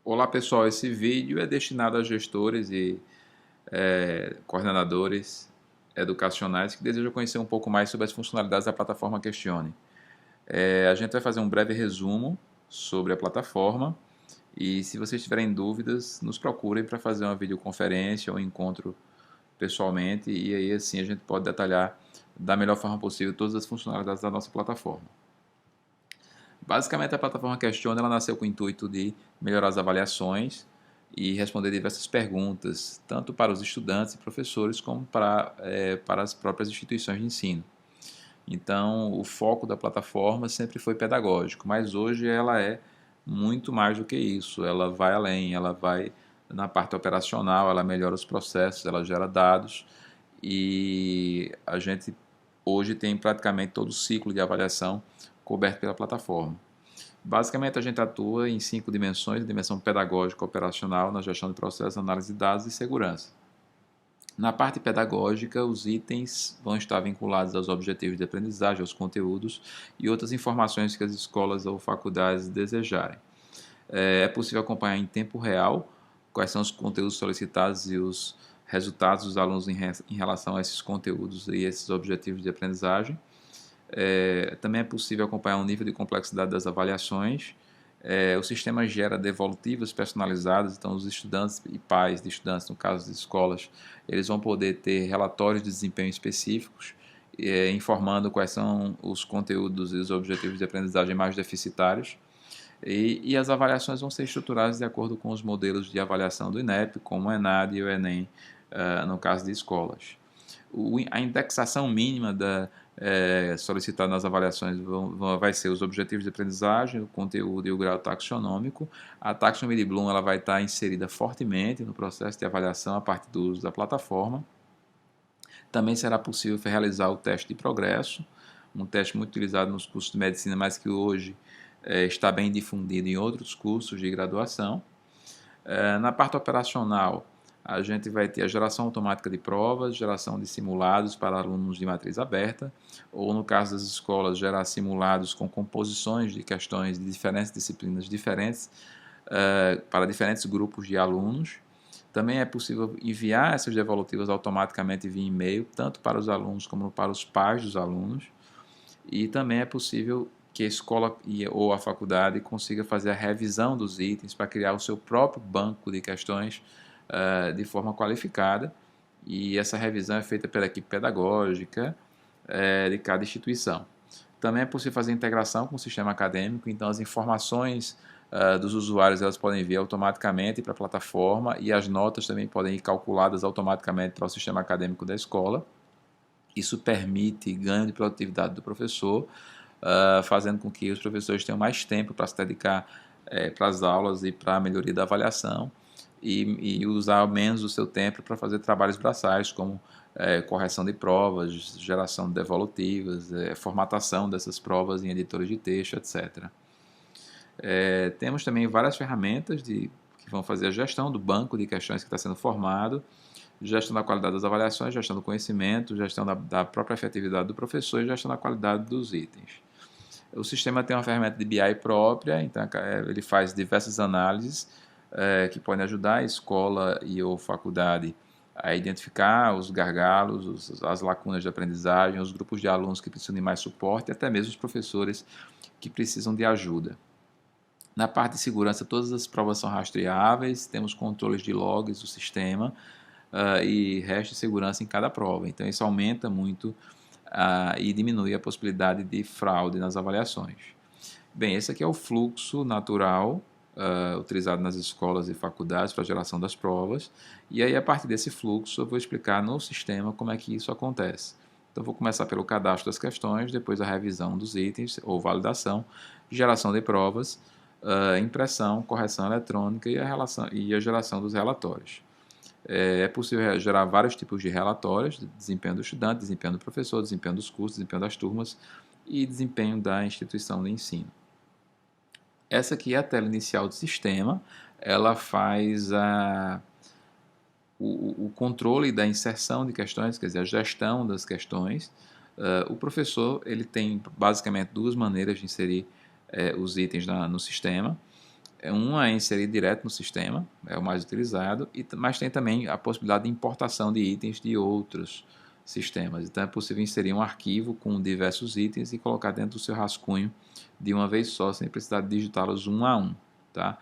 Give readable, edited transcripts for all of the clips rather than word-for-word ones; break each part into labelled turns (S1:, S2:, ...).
S1: Olá pessoal, esse vídeo é destinado a gestores e coordenadores educacionais que desejam conhecer um pouco mais sobre as funcionalidades da plataforma Questione. A gente vai fazer um breve resumo sobre a plataforma e se vocês tiverem dúvidas, nos procurem para fazer uma videoconferência ou um encontro pessoalmente e aí assim a gente pode detalhar da melhor forma possível todas as funcionalidades da nossa plataforma. Basicamente, a plataforma Questiona ela nasceu com o intuito de melhorar as avaliações e responder diversas perguntas, tanto para os estudantes e professores, como para as próprias instituições de ensino. Então, o foco da plataforma sempre foi pedagógico, mas hoje ela é muito mais do que isso. Ela vai além, ela vai na parte operacional, ela melhora os processos, ela gera dados e a gente hoje tem praticamente todo o ciclo de avaliação coberto pela plataforma. Basicamente, a gente atua em 5 dimensões: a dimensão pedagógica, operacional, na gestão de processos, análise de dados e segurança. Na parte pedagógica, os itens vão estar vinculados aos objetivos de aprendizagem, aos conteúdos e outras informações que as escolas ou faculdades desejarem. É possível acompanhar em tempo real quais são os conteúdos solicitados e os resultados dos alunos em relação a esses conteúdos e esses objetivos de aprendizagem. Também é possível acompanhar o nível de complexidade das avaliações. O sistema gera devolutivas personalizadas, então os estudantes e pais de estudantes, no caso de escolas, eles vão poder ter relatórios de desempenho específicos, informando quais são os conteúdos e os objetivos de aprendizagem mais deficitários. E as avaliações vão ser estruturadas de acordo com os modelos de avaliação do INEP, como o ENAD e o Enem, no caso de escolas. A indexação mínima solicitada nas avaliações vai ser os objetivos de aprendizagem, o conteúdo e o grau taxonômico. A taxonomia de Bloom ela vai estar inserida fortemente no processo de avaliação a partir do uso da plataforma. Também será possível realizar o teste de progresso, um teste muito utilizado nos cursos de medicina, mas que hoje está bem difundido em outros cursos de graduação. Na parte operacional, a gente vai ter a geração automática de provas, geração de simulados para alunos de matriz aberta, ou no caso das escolas, gerar simulados com composições de questões de diferentes disciplinas diferentes para diferentes grupos de alunos. Também é possível enviar essas devolutivas automaticamente via e-mail, tanto para os alunos como para os pais dos alunos. E também é possível que a escola ou a faculdade consiga fazer a revisão dos itens para criar o seu próprio banco de questões de forma qualificada. E essa revisão é feita pela equipe pedagógica de cada instituição. Também é possível fazer integração com o sistema acadêmico, então as informações dos usuários elas podem vir automaticamente para a plataforma e as notas também podem ir calculadas automaticamente para o sistema acadêmico da escola. Isso permite ganho de produtividade do professor, fazendo com que os professores tenham mais tempo para se dedicar para as aulas e para a melhoria da avaliação e usar menos o seu tempo para fazer trabalhos braçais, como correção de provas, geração de devolutivas, formatação dessas provas em editores de texto, etc. Temos também várias ferramentas que vão fazer a gestão do banco de questões que está sendo formado, gestão da qualidade das avaliações, gestão do conhecimento, gestão da própria efetividade do professor e gestão da qualidade dos itens. O sistema tem uma ferramenta de BI própria, então ele faz diversas análises que podem ajudar a escola e ou faculdade a identificar os gargalos, as lacunas de aprendizagem, os grupos de alunos que precisam de mais suporte e até mesmo os professores que precisam de ajuda. Na parte de segurança, todas as provas são rastreáveis, temos controles de logs do sistema e hash de segurança em cada prova. Então, isso aumenta muito e diminui a possibilidade de fraude nas avaliações. Bem, esse aqui é o fluxo natural utilizado nas escolas e faculdades para a geração das provas. E aí, a partir desse fluxo, eu vou explicar no sistema como é que isso acontece. Então, vou começar pelo cadastro das questões, depois a revisão dos itens ou validação, geração de provas, impressão, correção eletrônica e a geração dos relatórios. É possível gerar vários tipos de relatórios: desempenho do estudante, desempenho do professor, desempenho dos cursos, desempenho das turmas e desempenho da instituição de ensino. Essa aqui é a tela inicial do sistema, ela faz o controle da inserção de questões, quer dizer, a gestão das questões. O professor ele tem basicamente duas maneiras de inserir os itens no sistema. Uma é inserir direto no sistema, é o mais utilizado, mas tem também a possibilidade de importação de itens de outros sistemas. Então é possível inserir um arquivo com diversos itens e colocar dentro do seu rascunho de uma vez só, sem precisar digitá-los um a um. Tá?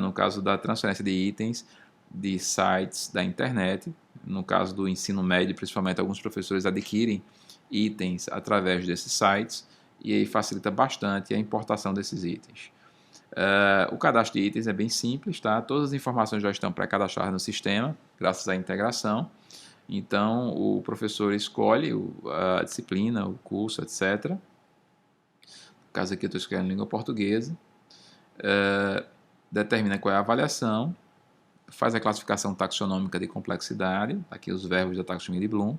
S1: No caso da transferência de itens de sites da internet, no caso do ensino médio, principalmente alguns professores adquirem itens através desses sites e aí facilita bastante a importação desses itens. O cadastro de itens é bem simples, tá? Todas as informações já estão pré-cadastradas no sistema, graças à integração. Então, o professor escolhe a disciplina, o curso, etc. No caso aqui eu estou escrevendo língua portuguesa. Determina qual é a avaliação, faz a classificação taxonômica de complexidade, aqui os verbos da taxonomia de Bloom,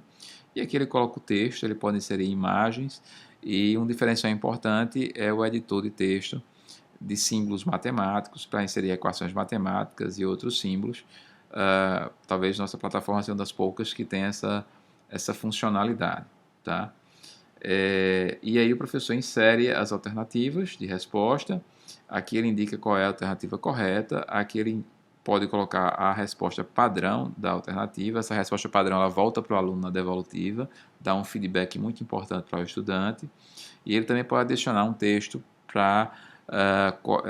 S1: e aqui ele coloca o texto, ele pode inserir imagens, e um diferencial importante é o editor de texto de símbolos matemáticos, para inserir equações matemáticas e outros símbolos. Talvez nossa plataforma seja uma das poucas que tem essa funcionalidade. Tá? E aí o professor insere as alternativas de resposta, aqui ele indica qual é a alternativa correta, aqui ele pode colocar a resposta padrão da alternativa, essa resposta padrão ela volta para o aluno na devolutiva, dá um feedback muito importante para o estudante, e ele também pode adicionar um texto para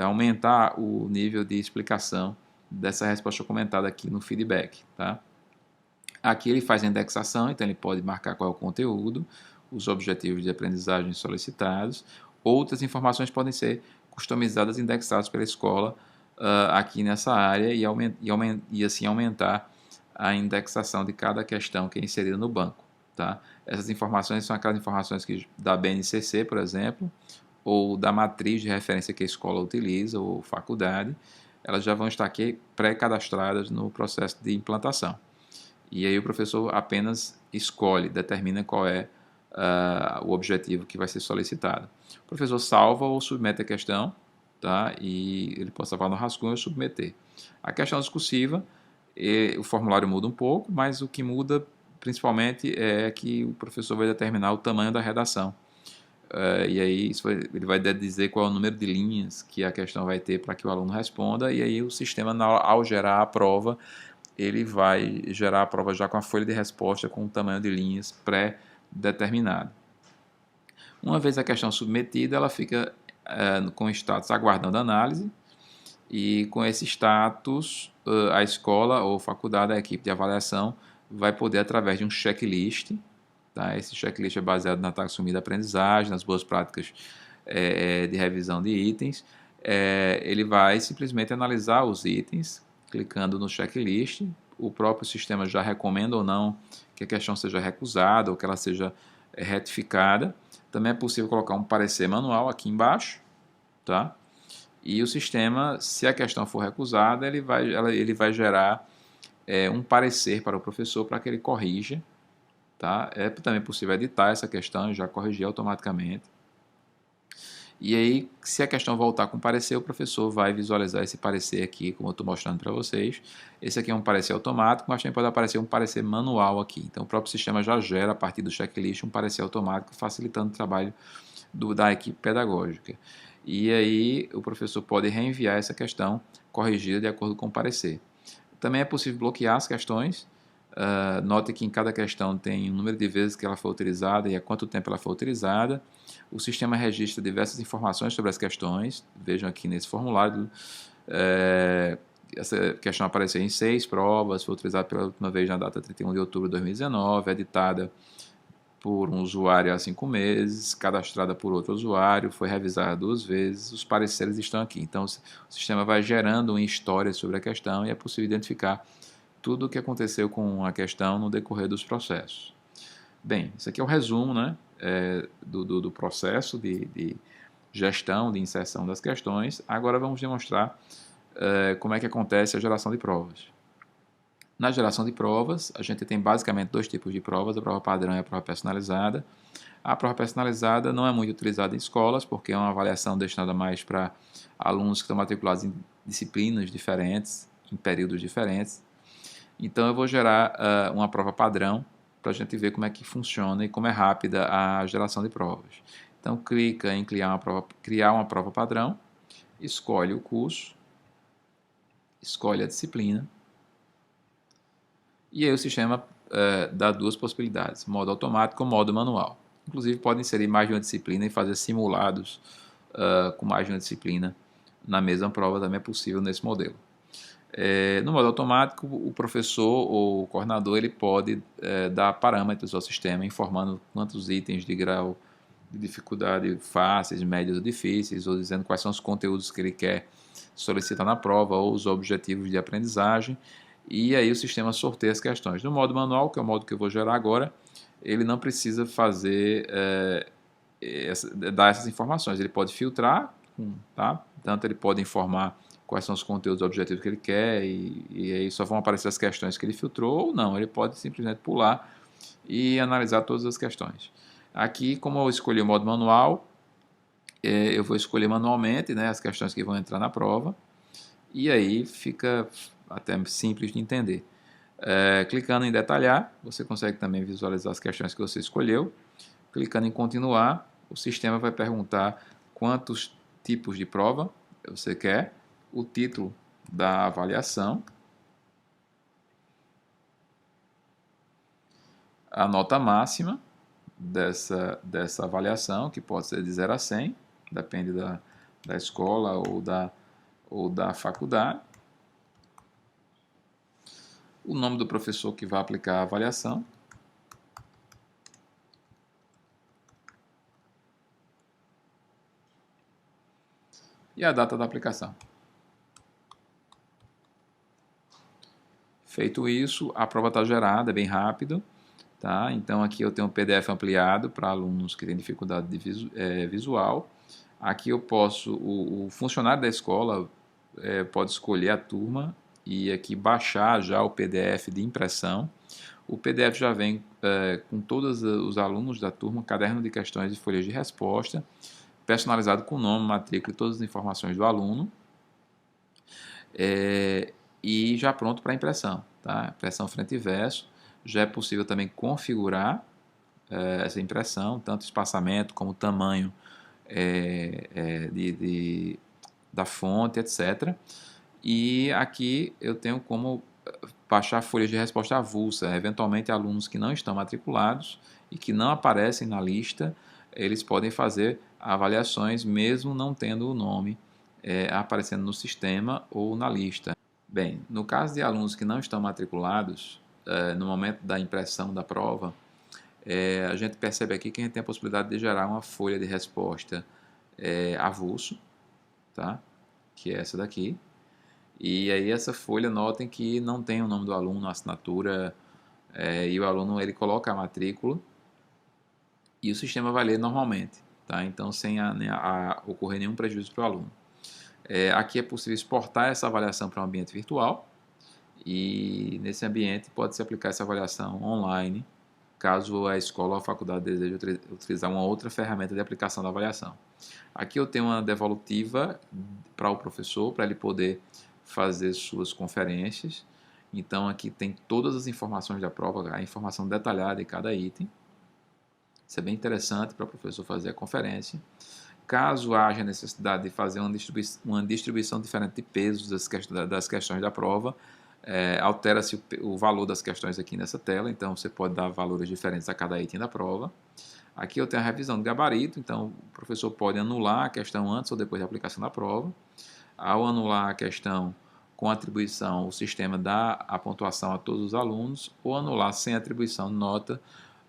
S1: aumentar o nível de explicação dessa resposta comentada aqui no feedback. Tá? Aqui ele faz a indexação, então ele pode marcar qual é o conteúdo, os objetivos de aprendizagem solicitados. Outras informações podem ser customizadas e indexadas pela escola aqui nessa área e assim aumentar a indexação de cada questão que é inserida no banco. Tá? Essas informações são aquelas informações da BNCC, por exemplo, ou da matriz de referência que a escola utiliza, ou faculdade, elas já vão estar aqui pré-cadastradas no processo de implantação. E aí o professor apenas escolhe, determina qual é o objetivo que vai ser solicitado. O professor salva ou submete a questão, tá? E ele pode salvar no rascunho ou submeter. A questão discursiva, o formulário muda um pouco, mas o que muda principalmente é que o professor vai determinar o tamanho da redação. E aí ele vai dizer qual é o número de linhas que a questão vai ter para que o aluno responda, e aí o sistema, ao gerar a prova, ele vai gerar a prova já com a folha de resposta com o tamanho de linhas pré-determinado. Uma vez a questão submetida, ela fica com status aguardando análise, e com esse status, a escola ou faculdade, a equipe de avaliação, vai poder, através de um checklist, tá? Esse checklist é baseado na taxonomia da aprendizagem, nas boas práticas de revisão de itens, ele vai simplesmente analisar os itens, clicando no checklist. O próprio sistema já recomenda ou não que a questão seja recusada ou que ela seja retificada. Também é possível colocar um parecer manual aqui embaixo, tá? E o sistema, se a questão for recusada, ele vai gerar um parecer para o professor para que ele corrija. Tá? É também possível editar essa questão e já corrigir automaticamente. E aí, se a questão voltar com parecer, o professor vai visualizar esse parecer aqui, como eu estou mostrando para vocês. Esse aqui é um parecer automático, mas também pode aparecer um parecer manual aqui. Então, o próprio sistema já gera, a partir do checklist, um parecer automático, facilitando o trabalho da equipe pedagógica. E aí, o professor pode reenviar essa questão corrigida de acordo com o parecer. Também é possível bloquear as questões. Note que em cada questão tem o número de vezes que ela foi utilizada e há quanto tempo ela foi utilizada. O sistema registra diversas informações sobre as questões. Vejam aqui nesse formulário. Essa questão apareceu em 6 provas, foi utilizada pela última vez na data 31 de outubro de 2019, editada por um usuário há 5 meses, cadastrada por outro usuário, foi revisada 2 vezes, os pareceres estão aqui. Então, o sistema vai gerando uma história sobre a questão e é possível identificar tudo o que aconteceu com a questão no decorrer dos processos. Bem, isso aqui é o resumo, né, do processo de gestão, de inserção das questões. Agora vamos demonstrar como é que acontece a geração de provas. Na geração de provas, a gente tem basicamente 2 tipos de provas, a prova padrão e a prova personalizada. A prova personalizada não é muito utilizada em escolas, porque é uma avaliação destinada mais para alunos que estão matriculados em disciplinas diferentes, em períodos diferentes. Então eu vou gerar uma prova padrão para a gente ver como é que funciona e como é rápida a geração de provas. Então clica em criar uma prova padrão, escolhe o curso, escolhe a disciplina, e aí o sistema dá duas possibilidades, modo automático ou modo manual. Inclusive pode inserir mais de uma disciplina e fazer simulados com mais de uma disciplina na mesma prova, também é possível nesse modelo. No modo automático, o professor ou o coordenador ele pode dar parâmetros ao sistema, informando quantos itens de grau de dificuldade fáceis, médios ou difíceis, ou dizendo quais são os conteúdos que ele quer solicitar na prova, ou os objetivos de aprendizagem, e aí o sistema sorteia as questões. No modo manual, que é o modo que eu vou gerar agora, ele não precisa fazer dar essas informações, ele pode filtrar, tá? Tanto ele pode informar quais são os conteúdos objetivos que ele quer, e aí só vão aparecer as questões que ele filtrou, ou não, ele pode simplesmente pular e analisar todas as questões. Aqui, como eu escolhi o modo manual, eu vou escolher manualmente, né, as questões que vão entrar na prova, e aí fica até simples de entender. Clicando em detalhar, você consegue também visualizar as questões que você escolheu. Clicando em continuar, o sistema vai perguntar quantos tipos de prova você quer, o título da avaliação, a nota máxima dessa avaliação, que pode ser de 0 a 100, depende da escola ou da faculdade, o nome do professor que vai aplicar a avaliação, e a data da aplicação. Feito isso, a prova está gerada, é bem rápido. Tá? Então aqui eu tenho um PDF ampliado para alunos que têm dificuldade de visual. Aqui eu posso, o funcionário da escola pode escolher a turma e aqui baixar já o PDF de impressão. O PDF já vem com todos os alunos da turma, caderno de questões e folhas de resposta, personalizado com nome, matrícula e todas as informações do aluno. E já pronto para impressão. Tá? Impressão frente e verso. Já é possível também configurar essa impressão, tanto espaçamento como tamanho da fonte, etc. E aqui eu tenho como baixar folhas de resposta avulsa. Eventualmente, alunos que não estão matriculados e que não aparecem na lista, eles podem fazer avaliações mesmo não tendo o nome aparecendo no sistema ou na lista. Bem, no caso de alunos que não estão matriculados, no momento da impressão da prova, a gente percebe aqui que a gente tem a possibilidade de gerar uma folha de resposta avulso, tá? Que é essa daqui. E aí essa folha, notem que não tem o nome do aluno, a assinatura, e o aluno ele coloca a matrícula e o sistema vai ler normalmente, tá? Então sem ocorrer nenhum prejuízo para o aluno. Aqui é possível exportar essa avaliação para um ambiente virtual e nesse ambiente pode-se aplicar essa avaliação online, caso a escola ou a faculdade deseje utilizar uma outra ferramenta de aplicação da avaliação. Aqui eu tenho uma devolutiva para o professor, para ele poder fazer suas conferências. Então aqui tem todas as informações da prova, a informação detalhada de cada item. Isso é bem interessante para o professor fazer a conferência. Caso haja necessidade de fazer uma distribuição diferente de pesos das questões da prova, altera-se o valor das questões aqui nessa tela, então você pode dar valores diferentes a cada item da prova. Aqui eu tenho a revisão de gabarito, então o professor pode anular a questão antes ou depois da aplicação da prova. Ao anular a questão com atribuição, o sistema dá a pontuação a todos os alunos, ou anular sem atribuição de nota,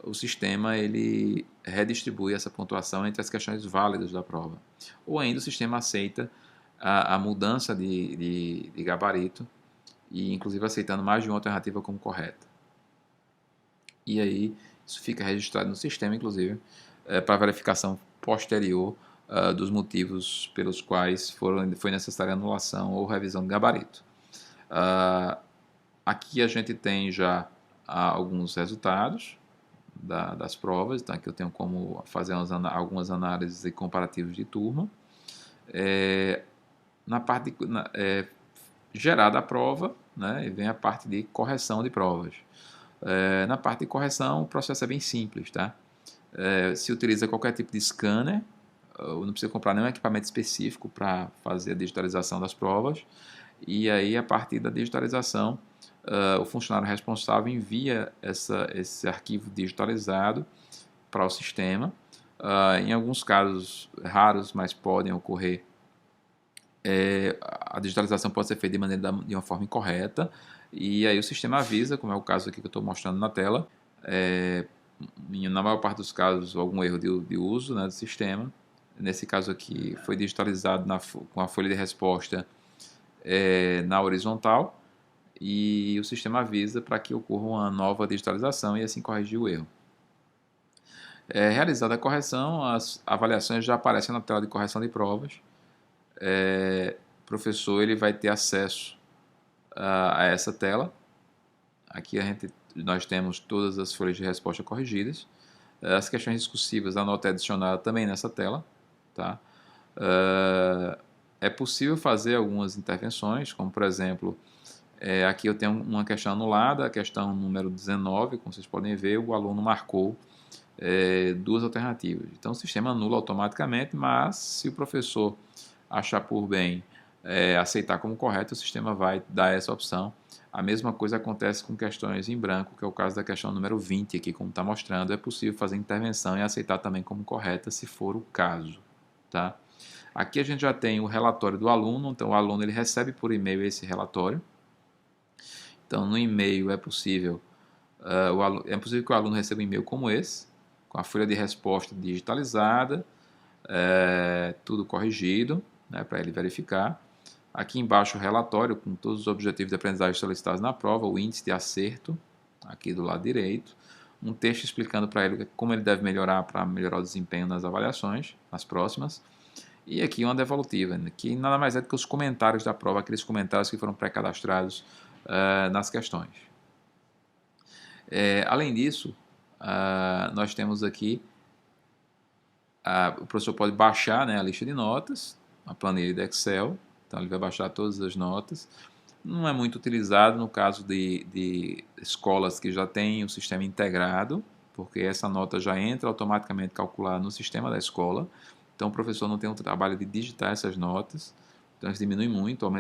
S1: o sistema ele redistribui essa pontuação entre as questões válidas da prova. Ou ainda o sistema aceita a mudança de gabarito, e inclusive aceitando mais de uma alternativa como correta. E aí isso fica registrado no sistema, inclusive, para verificação posterior dos motivos pelos quais foi necessária anulação ou revisão de gabarito. Aqui a gente tem já alguns resultados das provas, então aqui eu tenho como fazer algumas análises e comparativos de turma. Na parte gerada a prova, né, e vem a parte de correção de provas. Na parte de correção, o processo é bem simples, tá? Se utiliza qualquer tipo de scanner, não precisa comprar nenhum equipamento específico para fazer a digitalização das provas, e aí a partir da digitalização, o funcionário responsável envia esse arquivo digitalizado para o sistema. Em alguns casos raros, mas podem ocorrer, a digitalização pode ser feita de uma forma incorreta, e aí o sistema avisa, como é o caso aqui que eu estou mostrando na tela, na maior parte dos casos, algum erro de uso, né, do sistema. Nesse caso aqui, foi digitalizado com a folha de resposta na horizontal, e o sistema avisa para que ocorra uma nova digitalização e assim corrigir o erro. Realizada a correção, as avaliações já aparecem na tela de correção de provas. O professor ele vai ter acesso a essa tela. Aqui nós temos todas as folhas de resposta corrigidas. As questões discursivas, a nota é adicionada também nessa tela. Tá? É possível fazer algumas intervenções, como por exemplo, aqui eu tenho uma questão anulada, a questão número 19, como vocês podem ver, o aluno marcou duas alternativas. Então o sistema anula automaticamente, mas se o professor achar por bem aceitar como correto, o sistema vai dar essa opção. A mesma coisa acontece com questões em branco, que é o caso da questão número 20 aqui, como está mostrando. É possível fazer intervenção e aceitar também como correta, se for o caso. Tá? Aqui a gente já tem o relatório do aluno, então o aluno ele recebe por e-mail esse relatório. Então no e-mail é possível que o aluno receba um e-mail como esse, com a folha de resposta digitalizada, tudo corrigido, né, para ele verificar. Aqui embaixo o relatório com todos os objetivos de aprendizagem solicitados na prova, o índice de acerto, aqui do lado direito, um texto explicando para ele como ele deve melhorar para melhorar o desempenho nas avaliações, nas próximas, e aqui uma devolutiva, que nada mais é do que os comentários da prova, aqueles comentários que foram pré-cadastrados nas questões. Além disso, nós temos aqui, o professor pode baixar, né, a lista de notas, a planilha de Excel, então ele vai baixar todas as notas. Não é muito utilizado no caso de escolas que já têm o sistema integrado, porque essa nota já entra automaticamente calculada no sistema da escola, então o professor não tem um trabalho de digitar essas notas, então isso diminui muito,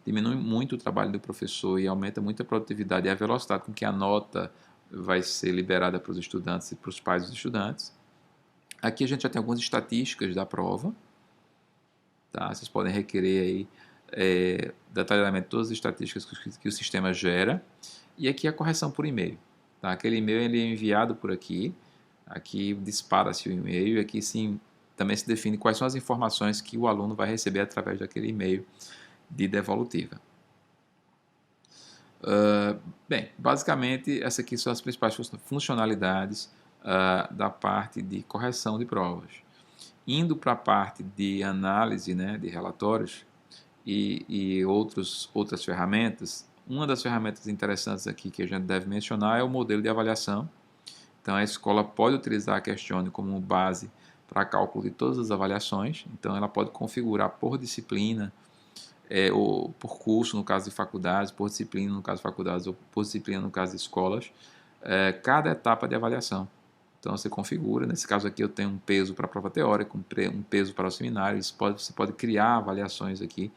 S1: diminui muito o trabalho do professor e aumenta muito a produtividade e a velocidade com que a nota vai ser liberada para os estudantes e para os pais dos estudantes. Aqui a gente já tem algumas estatísticas da prova, tá? Vocês podem requerer aí detalhadamente todas as estatísticas que o sistema gera. E aqui a correção por e-mail. Tá? Aquele e-mail ele é enviado por aqui dispara-se o e-mail, e aqui sim também se define quais são as informações que o aluno vai receber através daquele e-mail de devolutiva. Bem, basicamente essas aqui são as principais funcionalidades da parte de correção de provas. Indo para a parte de análise, né, de relatórios e outras ferramentas, uma das ferramentas interessantes aqui que a gente deve mencionar é o modelo de avaliação. Então a escola pode utilizar a Questione como base para cálculo de todas as avaliações, então ela pode configurar por disciplina, ou por curso no caso de faculdades, por disciplina no caso de faculdades, ou por disciplina no caso de escolas, cada etapa de avaliação. Então você configura, nesse caso aqui eu tenho um peso para a prova teórica, um peso para o seminário, você pode criar avaliações aqui,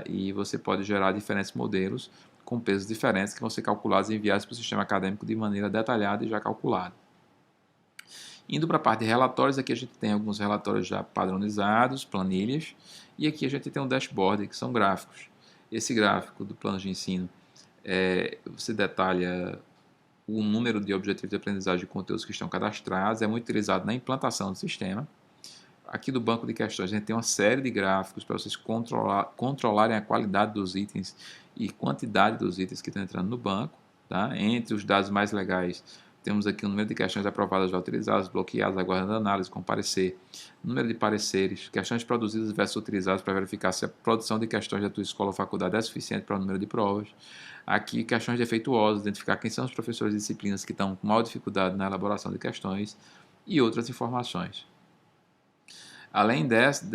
S1: e você pode gerar diferentes modelos com pesos diferentes que vão ser calculados e enviados para o sistema acadêmico de maneira detalhada e já calculada. Indo para a parte de relatórios, aqui a gente tem alguns relatórios já padronizados, planilhas, e aqui a gente tem um dashboard, que são gráficos. Esse gráfico do plano de ensino, você detalha o número de objetivos de aprendizagem de conteúdos que estão cadastrados, é muito utilizado na implantação do sistema. Aqui do banco de questões a gente tem uma série de gráficos para vocês controlarem a qualidade dos itens e quantidade dos itens que estão entrando no banco. Tá? Entre os dados mais legais, temos aqui o número de questões aprovadas já utilizadas, bloqueadas, aguardando análise, com parecer, número de pareceres, questões produzidas versus utilizadas para verificar se a produção de questões da tua escola ou faculdade é suficiente para o número de provas. Aqui, questões defeituosas, identificar quem são os professores de disciplinas que estão com maior dificuldade na elaboração de questões e outras informações. Além desse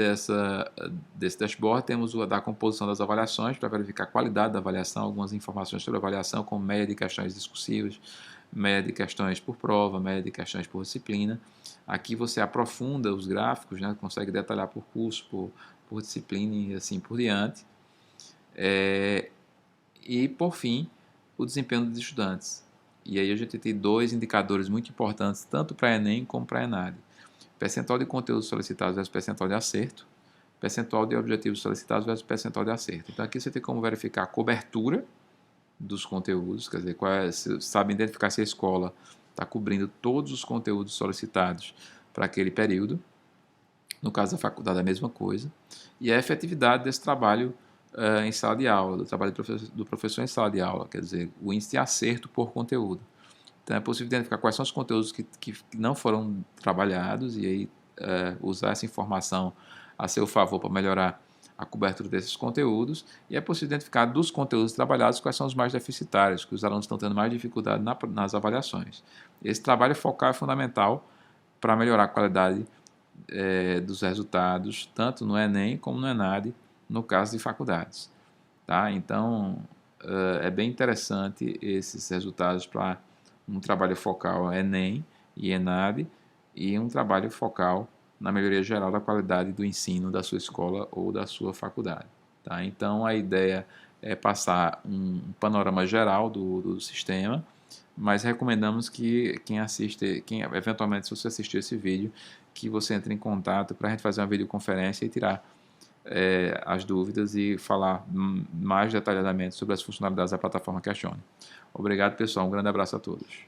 S1: dashboard, temos o da composição das avaliações para verificar a qualidade da avaliação, algumas informações sobre a avaliação, como média de questões discursivas, média de questões por prova, média de questões por disciplina. Aqui você aprofunda os gráficos, né, consegue detalhar por curso, por disciplina e assim por diante. E, por fim, o desempenho dos estudantes. E aí a gente tem dois indicadores muito importantes, tanto para a Enem como para a ENAD. Percentual de conteúdos solicitados versus percentual de acerto, percentual de objetivos solicitados versus percentual de acerto. Então aqui você tem como verificar a cobertura dos conteúdos, quer dizer, você sabe identificar se a escola está cobrindo todos os conteúdos solicitados para aquele período. No caso da faculdade, a mesma coisa. E a efetividade desse trabalho em sala de aula, do trabalho do professor em sala de aula, quer dizer, o índice de acerto por conteúdo. Então é possível identificar quais são os conteúdos que não foram trabalhados e aí usar essa informação a seu favor para melhorar a cobertura desses conteúdos, e é possível identificar dos conteúdos trabalhados quais são os mais deficitários, que os alunos estão tendo mais dificuldade nas avaliações. Esse trabalho focal é fundamental para melhorar a qualidade dos resultados, tanto no Enem como no ENAD, no caso de faculdades. Tá? Então, é bem interessante esses resultados para um trabalho focal Enem e ENAD e um trabalho focal na melhoria geral da qualidade do ensino da sua escola ou da sua faculdade. Tá? Então, a ideia é passar um panorama geral do sistema, mas recomendamos que quem eventualmente, se você assistir esse vídeo, que você entre em contato para a gente fazer uma videoconferência e tirar as dúvidas e falar mais detalhadamente sobre as funcionalidades da plataforma Questione. Obrigado, pessoal. Um grande abraço a todos.